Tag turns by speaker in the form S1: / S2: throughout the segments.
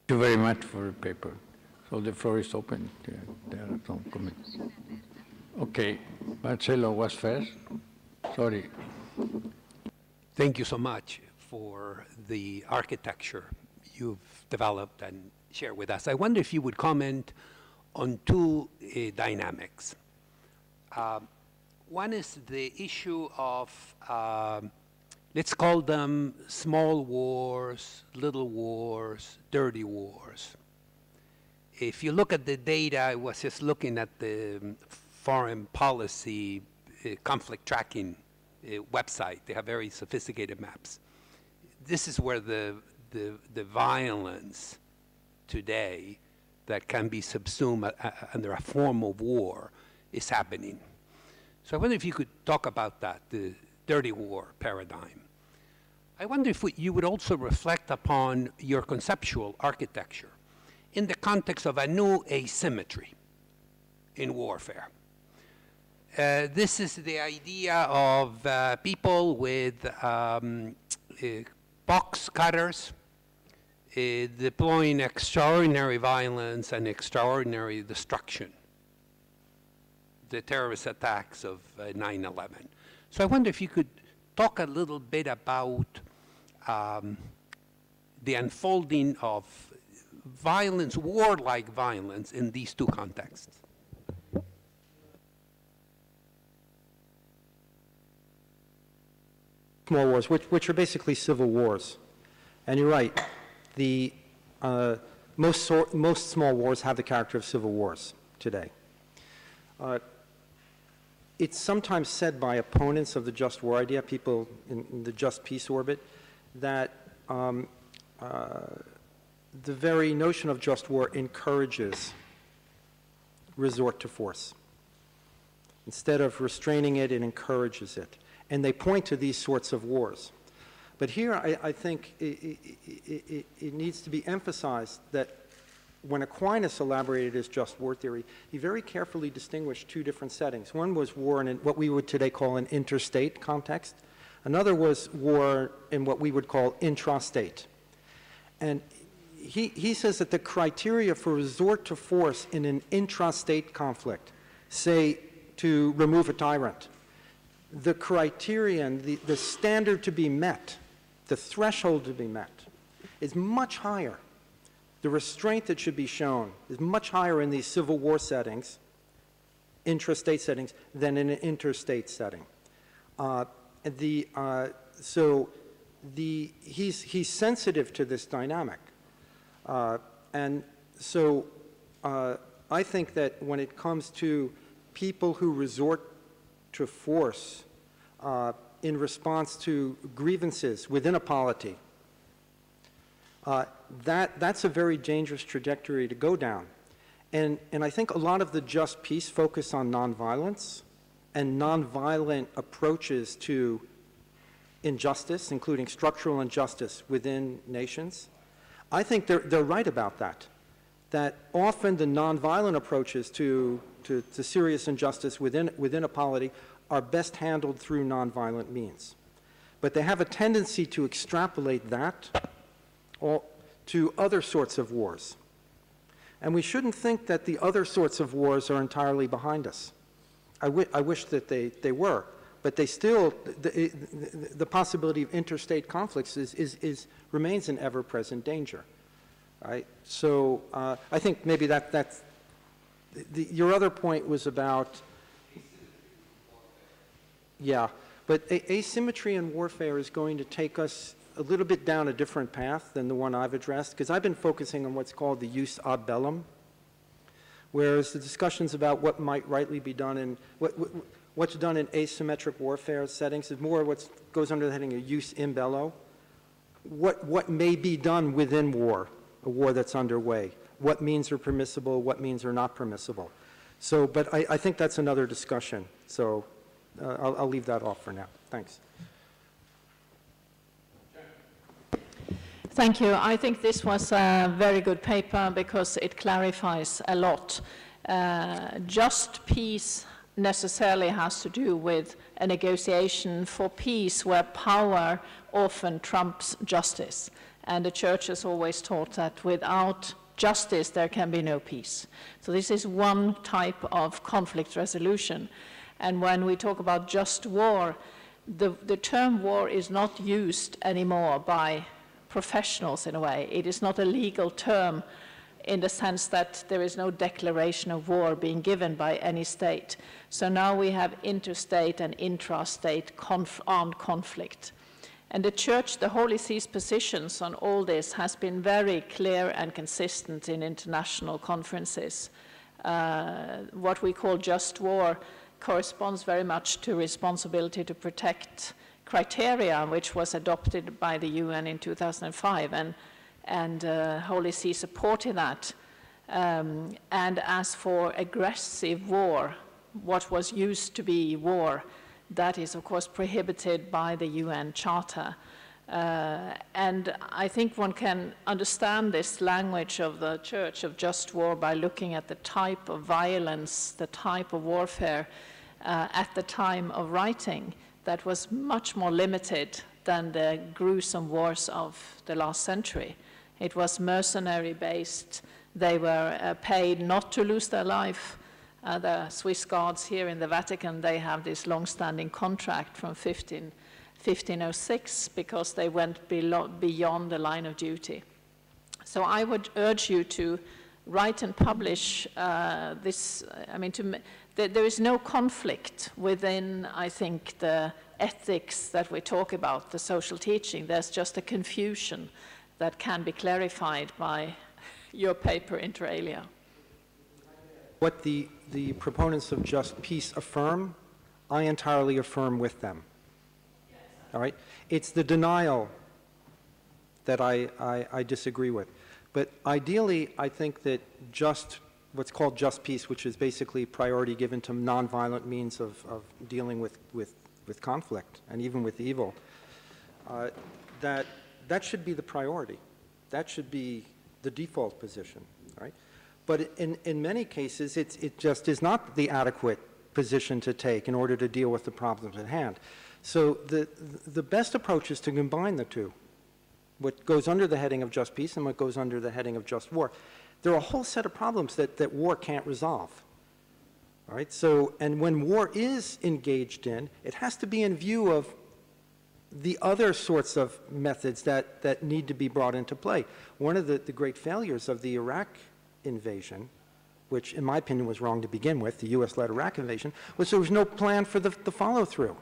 S1: Thank you very much for the paper. So the floor is open. There are some comments. Okay, Marcelo was first. Sorry.
S2: Thank you so much for the architecture you've developed and shared with us. I wonder if you would comment on two dynamics. One is the issue of, let's call them small wars, little wars, dirty wars. If you look at the data, I was just looking at the foreign policy conflict tracking website. They have very sophisticated maps. This is where the violence today that can be subsumed under a form of war is happening. So I wonder if you could talk about that, the dirty war paradigm. I wonder if you would also reflect upon your conceptual architecture in the context of a new asymmetry in warfare. This is the idea of people with box cutters deploying extraordinary violence and extraordinary destruction, the terrorist attacks of 9/11. So I wonder if you could talk a little bit about the unfolding of violence, warlike violence in these two contexts.
S3: Small wars, which are basically civil wars. And you're right, the most small wars have the character of civil wars today. It's sometimes said by opponents of the just war idea, people in the just peace orbit, that the very notion of just war encourages resort to force. Instead of restraining it, it encourages it. And they point to these sorts of wars. But here, I think it needs to be emphasized that when Aquinas elaborated his just war theory, he very carefully distinguished two different settings. One was war in what we would today call an interstate context. Another was war in what we would call intrastate. And he says that the criteria for resort to force in an intrastate conflict, say to remove a tyrant, the criterion, the standard to be met, the threshold to be met, is much higher. The restraint that should be shown is much higher in these civil war settings, intrastate settings, than in an interstate setting. He's sensitive to this dynamic. And so I think that when it comes to people who resort to force in response to grievances within a polity, that's a very dangerous trajectory to go down. And I think a lot of the just peace focus on nonviolence and nonviolent approaches to injustice, including structural injustice within nations. I think they're right about that often the nonviolent approaches to serious injustice within a polity are best handled through nonviolent means. But they have a tendency to extrapolate that to other sorts of wars. And we shouldn't think that the other sorts of wars are entirely behind us. I wish that they were, but they still, the possibility of interstate conflicts remains an ever-present danger. Right? So I think maybe that's, your other point was about, yeah, but asymmetry in warfare is going to take us a little bit down a different path than the one I've addressed, because I've been focusing on what's called the jus ad bellum, whereas the discussions about what might rightly be done and what's done in asymmetric warfare settings is more what goes under the heading of jus in bello. What may be done within war, a war that's underway, what means are permissible, what means are not permissible. So, but I think that's another discussion. So I'll leave that off for now. Thanks.
S4: Thank you. I think this was a very good paper because it clarifies a lot. Just peace necessarily has to do with a negotiation for peace where power often trumps justice. And the church has always taught that without justice, there can be no peace. So this is one type of conflict resolution. And when we talk about just war, the term war is not used anymore by professionals in a way. It is not a legal term in the sense that there is no declaration of war being given by any state. So now we have interstate and intrastate armed conflict. And the Church, the Holy See's positions on all this has been very clear and consistent in international conferences. What we call just war corresponds very much to responsibility to protect criteria, which was adopted by the UN in 2005, and Holy See supported that. And as for aggressive war, what was used to be war, that is, of course, prohibited by the UN Charter. And I think one can understand this language of the Church of just war by looking at the type of violence, the type of warfare at the time of writing that was much more limited than the gruesome wars of the last century. It was mercenary-based. They were paid not to lose their life. The Swiss guards here in the Vatican, they have this long-standing contract from 1506 because they went beyond the line of duty. So I would urge you to write and publish this. I mean, there is no conflict within, I think, the ethics that we talk about, the social teaching. There's just a confusion that can be clarified by your paper, inter alia.
S3: What the proponents of just peace affirm, I entirely affirm with them. All right? It's the denial that I disagree with. But ideally, I think that what's called just peace, which is basically priority given to nonviolent means of dealing with conflict and even with evil, that should be the priority. That should be the default position, all right? But in many cases, it just is not the adequate position to take in order to deal with the problems at hand. So the best approach is to combine the two, what goes under the heading of just peace and what goes under the heading of just war. There are a whole set of problems that war can't resolve. All right? So, and when war is engaged in, it has to be in view of the other sorts of methods that need to be brought into play. One of the great failures of the Iraq invasion, which in my opinion was wrong to begin with, the US-led Iraq invasion, was there was no plan for the follow-through.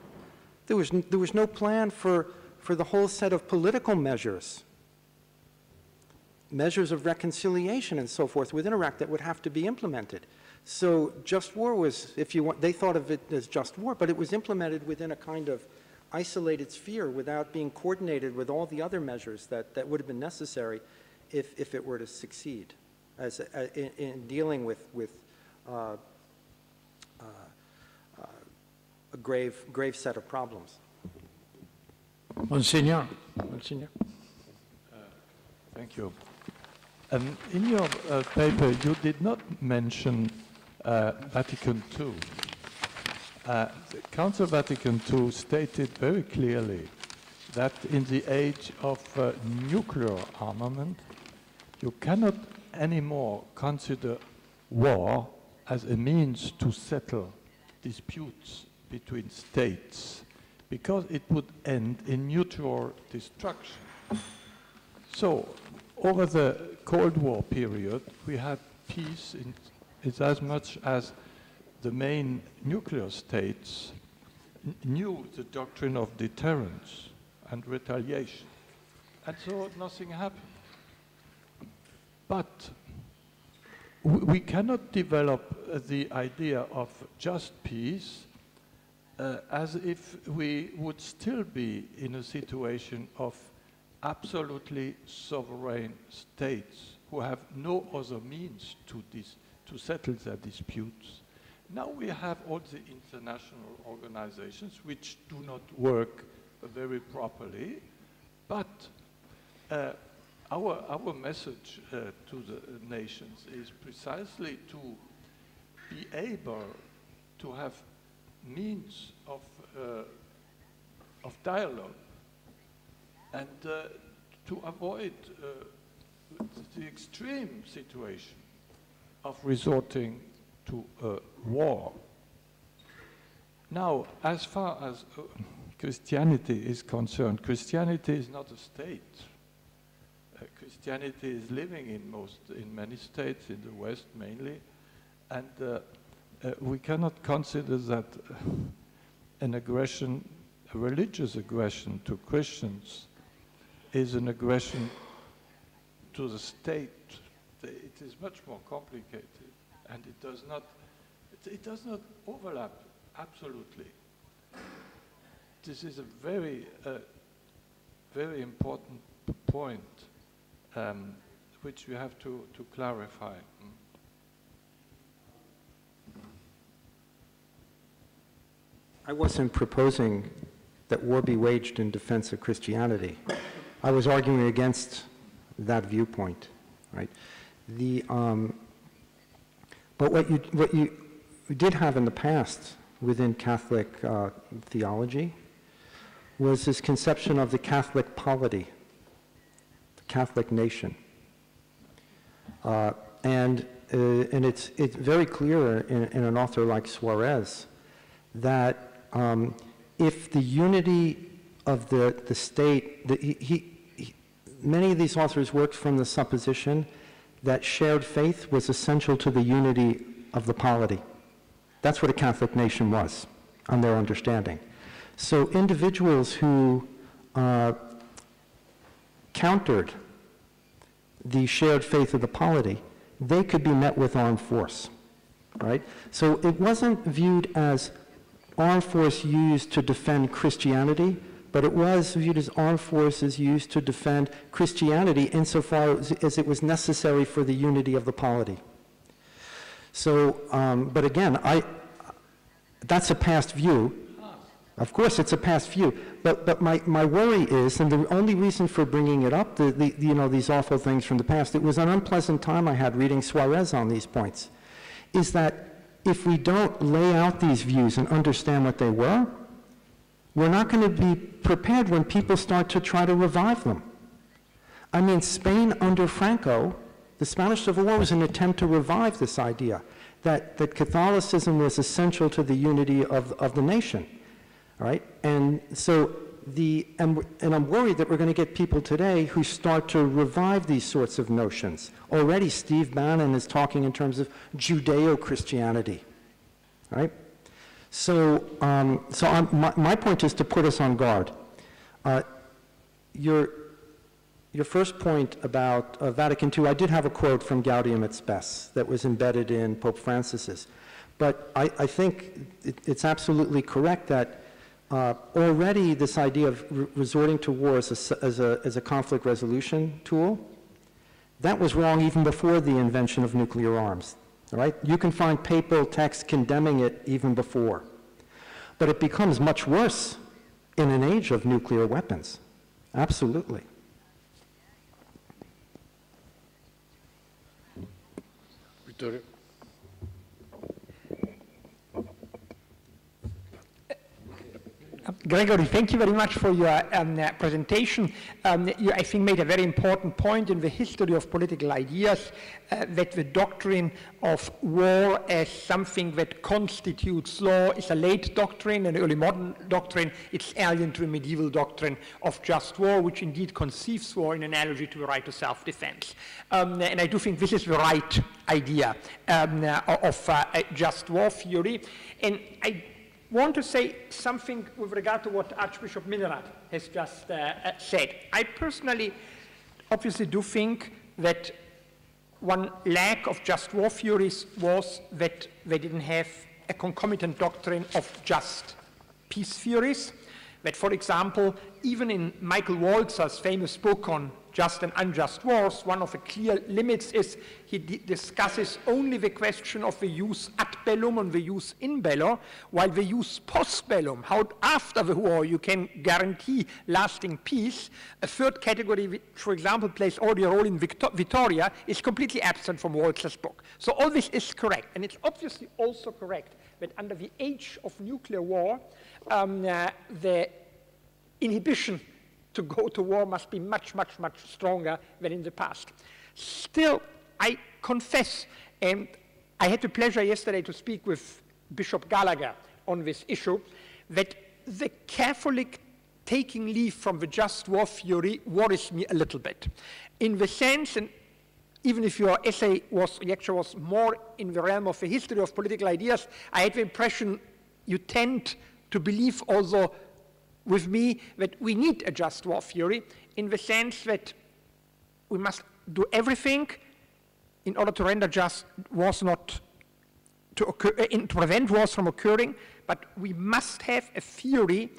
S3: There was no plan for the whole set of political measures of reconciliation and so forth within Iraq that would have to be implemented. So just war was, if you want, they thought of it as just war, but it was implemented within a kind of isolated sphere without being coordinated with all the other measures that would have been necessary if it were to succeed in dealing with a grave set of problems.
S1: Monsignor.
S5: Thank you. In your paper, you did not mention Vatican II. The Council of Vatican II stated very clearly that in the age of nuclear armament, you cannot anymore consider war as a means to settle disputes between states, because it would end in mutual destruction. So, over the Cold War period, we had peace in as much as the main nuclear states knew the doctrine of deterrence and retaliation. And so nothing happened. But we cannot develop the idea of just peace as if we would still be in a situation of absolutely sovereign states who have no other means to settle their disputes. Now we have all the international organizations which do not work very properly, but our message to the nations is precisely to be able to have means of dialogue and to avoid the extreme situation of resorting to war. Now, as far as Christianity is concerned, Christianity is not a state. Christianity is living in many states, in the West mainly, and we cannot consider that an aggression, a religious aggression to Christians is an aggression to the state. It is much more complicated, and it does not overlap absolutely. This is a very, very important point which we have to clarify.
S3: I wasn't proposing that war be waged in defense of Christianity. I was arguing against that viewpoint, right? But what you did have in the past within Catholic theology was this conception of the Catholic polity, the Catholic nation. And it's very clear in an author like Suarez that if the unity of the state, many of these authors worked from the supposition that shared faith was essential to the unity of the polity. That's what a Catholic nation was, on their understanding. So individuals who countered the shared faith of the polity, they could be met with armed force, right? So it wasn't viewed as armed force used to defend Christianity, but it was viewed as armed forces used to defend Christianity insofar as it was necessary for the unity of the polity. So, but again, that's a past view. Of course, it's a past view. But my worry is, and the only reason for bringing it up, these awful things from the past, it was an unpleasant time I had reading Suarez on these points, is that if we don't lay out these views and understand what they were, we're not going to be prepared when people start to try to revive them. I mean, Spain under Franco, the Spanish Civil War was an attempt to revive this idea that Catholicism was essential to the unity of the nation, right? And so and I'm worried that we're going to get people today who start to revive these sorts of notions. Already Steve Bannon is talking in terms of Judeo-Christianity, right? So, my point is to put us on guard. Your first point about Vatican II, I did have a quote from Gaudium et Spes that was embedded in Pope Francis's. But I think it's absolutely correct that already this idea of resorting to war as a conflict resolution tool, that was wrong even before the invention of nuclear arms. All right? You can find papal texts condemning it even before. But it becomes much worse in an age of nuclear weapons. Absolutely.
S1: Victoria.
S6: Gregory, thank you very much for your presentation. You, I think, made a very important point in the history of political ideas, that the doctrine of war as something that constitutes law is a late doctrine, an early modern doctrine. It's alien to the medieval doctrine of just war, which indeed conceives war in analogy to the right to self-defense. And I do think this is the right idea of just war theory. And I want to say something with regard to what Archbishop Minarat has just said. I personally obviously do think that one lack of just war theories was that they didn't have a concomitant doctrine of just peace theories. That, for example, even in Michael Walzer's famous book on just and unjust wars, one of the clear limits is he discusses only the question of the use ad bellum and the use in bello, while the use post bellum, how after the war you can guarantee lasting peace. A third category, which, for example, plays already a role in Vittoria, is completely absent from Walzer's book. So all this is correct, and it's obviously also correct that under the age of nuclear war, the inhibition to go to war must be much, much, much stronger than in the past. Still, I confess, and I had the pleasure yesterday to speak with Bishop Gallagher on this issue, that the Catholic taking leave from the just war theory worries me a little bit. In the sense, and even if your reaction was more in the realm of the history of political ideas, I had the impression you tend to believe also with me that we need a just war theory in the sense that we must do everything in order to render just wars not to occur, to prevent wars from occurring, but we must have a theory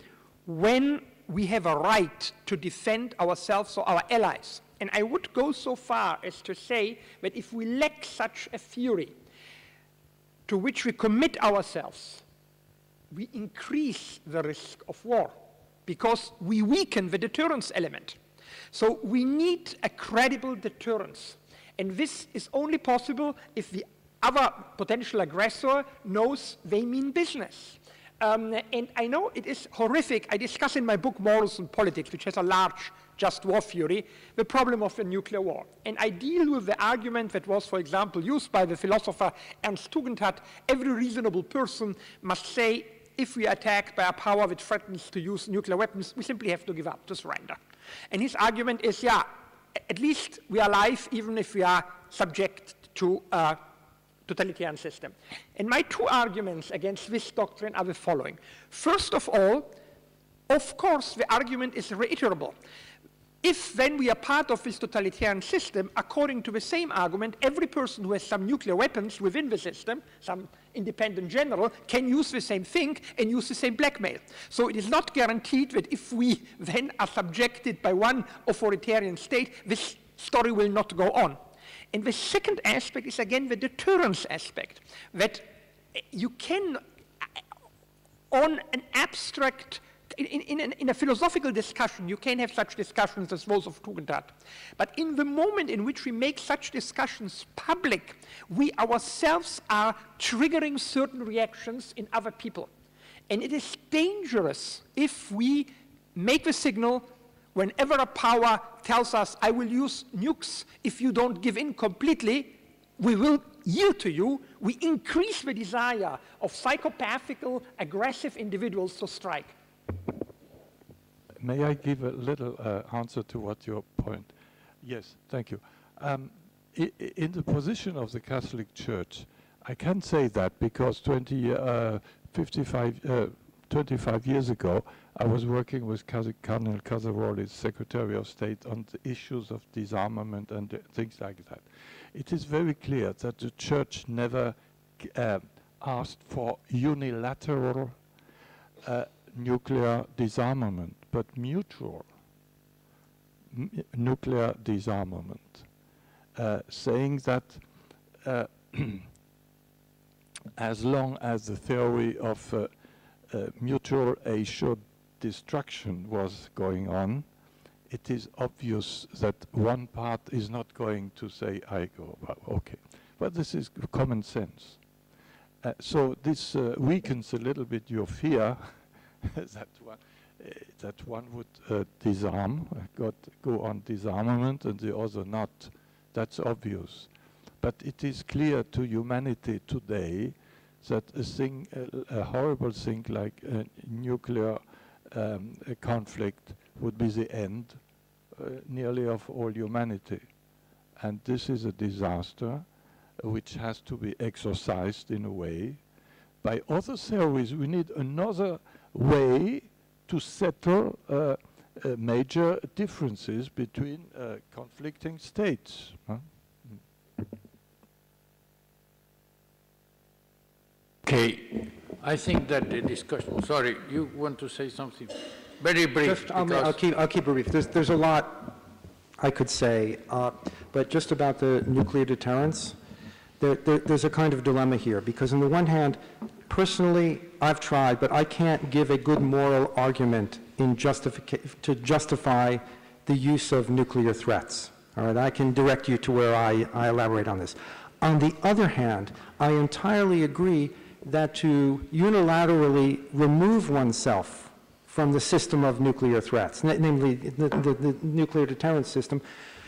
S6: when we have a right to defend ourselves or our allies. And I would go so far as to say that if we lack such a theory to which we commit ourselves, we increase the risk of war because we weaken the deterrence element. So we need a credible deterrence. And this is only possible if the other potential aggressor knows they mean business. And I know it is horrific. I discuss in my book Morals and Politics, which has a large just war theory, the problem of the nuclear war. And I deal with the argument that was, for example, used by the philosopher Ernst Tugendhat: every reasonable person must say, if we are attacked by a power that threatens to use nuclear weapons, we simply have to give up, to surrender. And his argument is, yeah, at least we are alive even if we are subject to a totalitarian system. And my two arguments against this doctrine are the following. First of all, of course, the argument is reiterable. If then we are part of this totalitarian system, according to the same argument, every person who has some nuclear weapons within the system, some independent general, can use the same thing and use the same blackmail. So it is not guaranteed that if we then are subjected by one authoritarian state, this story will not go on. And the second aspect is again the deterrence aspect, that you can, on an abstract, in a philosophical discussion, you can have such discussions as those of Tugendhat. But in the moment in which we make such discussions public, we ourselves are triggering certain reactions in other people. And it is dangerous if we make the signal whenever a power tells us, I will use nukes if you don't give in completely, we will yield to you. We increase the desire of psychopathical, aggressive individuals to strike.
S5: May I give a little answer to what your point? Yes, thank you. In the position of the Catholic Church, I can say that because 25 years ago, I was working with Cardinal Casaroli's Secretary of State on the issues of disarmament and things like that. It is very clear that the Church never asked for unilateral nuclear disarmament, but mutual nuclear disarmament, saying that as long as the theory of mutual assured destruction was going on, it is obvious that one part is not going to say, I go, well, okay. But this is common sense. So this weakens a little bit your fear that one would disarm, go on disarmament and the other not. That's obvious. But it is clear to humanity today that a horrible thing like a nuclear conflict would be the end nearly of all humanity. And this is a disaster which has to be exorcised in a way. By other theories, we need another way to settle major differences between conflicting states.
S1: Okay, I think that the discussion, sorry, you want to say something? Very brief.
S3: Just, I'll keep it brief. There's a lot I could say, but just about the nuclear deterrence, there's a kind of dilemma here, because on the one hand, personally, I've tried, but I can't give a good moral argument to justify the use of nuclear threats. All right, I can direct you to where I elaborate on this. On the other hand, I entirely agree that to unilaterally remove oneself from the system of nuclear threats, namely the nuclear deterrence system,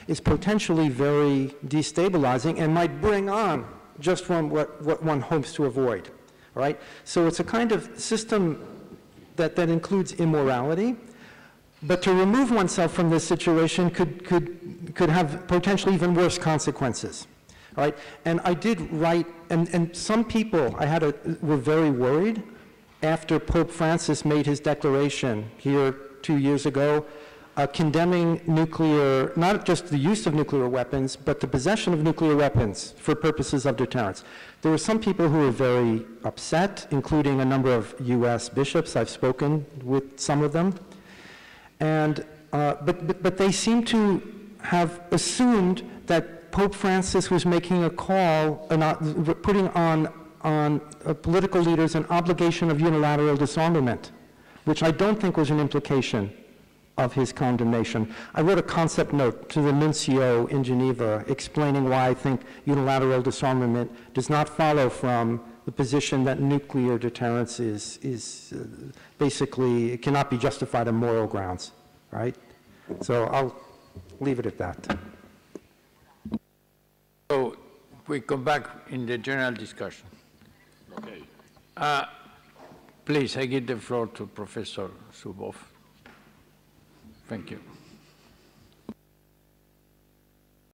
S3: is potentially very destabilizing and might bring on just from what one hopes to avoid, all right? So it's a kind of system that includes immorality, but to remove oneself from this situation could have potentially even worse consequences, all right? And I did write, and some people were very worried after Pope Francis made his declaration here 2 years ago, condemning nuclear, not just the use of nuclear weapons, but the possession of nuclear weapons for purposes of deterrence. There were some people who were very upset, including a number of U.S. bishops. I've spoken with some of them. And, but they seem to have assumed that Pope Francis was making a call, putting on political leaders an obligation of unilateral disarmament, which I don't think was an implication of his condemnation. I wrote a concept note to the nuncio in Geneva explaining why I think unilateral disarmament does not follow from the position that nuclear deterrence is basically, it cannot be justified on moral grounds, right? So I'll leave it at that.
S1: So we come back in the general discussion.
S7: Okay.
S1: Please, I give the floor to Professor Zuboff. Thank you.